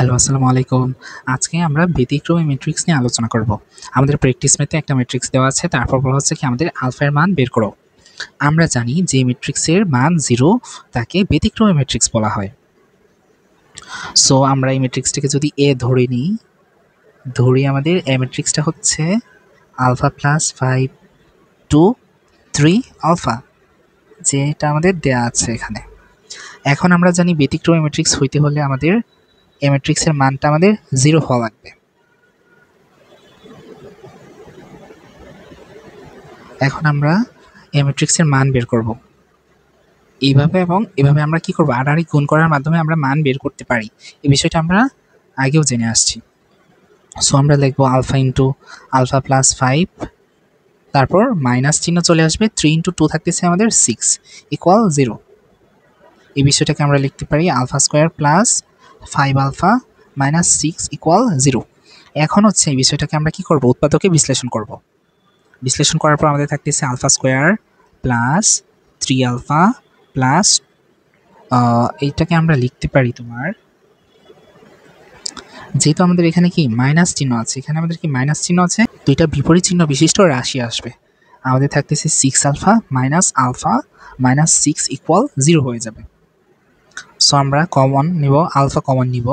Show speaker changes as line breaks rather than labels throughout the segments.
Hello, আসসালামু আলাইকুম। আজকে আমরা ব্যতিক্রমী ম্যাট্রিক্স নিয়ে আলোচনা করব। আমাদের প্র্যাকটিস ম্যাথে একটা ম্যাট্রিক্স দেওয়া আছে, তারপর বলা হচ্ছে কি আমাদের আলফা এর মান বের করো। আমরা জানি যে ম্যাট্রিক্সের মান 0 তাকে ব্যতিক্রমী ম্যাট্রিক্স বলা হয়। সো আমরা এই ম্যাট্রিক্সটাকে যদি এ ধরে নিই, আমাদের এ ম্যাট্রিক্সটা হচ্ছে আলফা প্লাস 5 2 3 আলফা, যেটা আমাদের দেয়া আছে এখানে। এখন আমরা জানি ব্যতিক্রমী ম্যাট্রিক্স হইতে হলে আমাদের এই ম্যাট্রিক্সের মানটা আমাদের 0 হওয়া লাগবে। এখন আমরা এই ম্যাট্রিক্সের মান বের করব। এইভাবে এবং এভাবে আমরা কি করব, আড়াআড়ি গুণ করার মাধ্যমে আমরা মান বের করতে পারি। এই বিষয়টা আমরা আগেও জেনে আসছি। সো আমরা লিখব আলফা ইন্টু আলফা প্লাস 5, তারপর মাইনাস চিহ্ন চলে আসবে, 3 ইন্টু 2 থাকতেছে আমাদের 6 ইকুয়াল 0। এই বিষয়টাকে আমরা লিখতে পারি alpha square plus 5 alpha minus 6 equal 0। এখন হচ্ছে এই বিষয়টাকে আমরা কি করব, উৎপাদকে বিশ্লেষণ করব। বিশ্লেষণ করার পর আমাদের থাকতেছে alpha square plus 3 alpha plus এইটাকে আমরা লিখতে পারি তোমার, যেহেতু আমাদের এখানে কি মাইনাস চিহ্ন আছে, এখানে আমাদের কি মাইনাস চিহ্ন আছে, দুইটা বিপরীত চিহ্ন বিশিষ্ট রাশি আসবে। আমাদের থাকতেছে 6 আলফা মাইনাস 6 ইকুয়াল 0 হয়ে যাবে। সো আমরা কমন নিব, আলফা কমন নিব,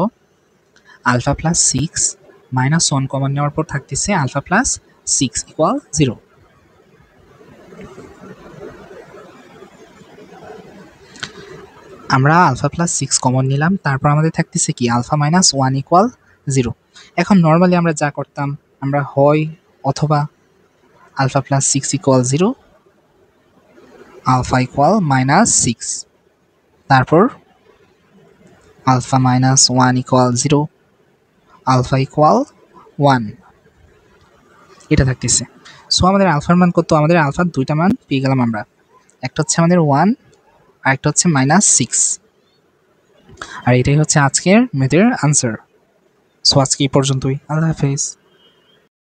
আলফা প্লাস 6 মাইনাস 1 কমন নেওয়ার পর থাকতেছে আলফা প্লাস 6 ইকুয়াল 0। আমরা আলফা প্লাস 6 কমন নিলাম, তারপর আমাদের থাকতেছে কি আলফা মাইনাস 1 ইকুয়াল 0। এখন নর্মালি আমরা যা করতাম, আমরা হয় অথবা alpha plus 6 equal 0, alpha equal minus 6, তারপর alpha minus 1 equal 0, alpha equal 1, এটা থাকতেছে। সো আমাদের আলফার মান কত, আমাদের আলফার দুইটা মান পেয়ে গেলাম আমরা, একটা হচ্ছে আমাদের 1 আর একটা হচ্ছে মাইনাস 6। আর এটাই হচ্ছে আজকের ম্যাথের আনসার। সো আজকে এই পর্যন্তই, আল্লাহ হাফেজ।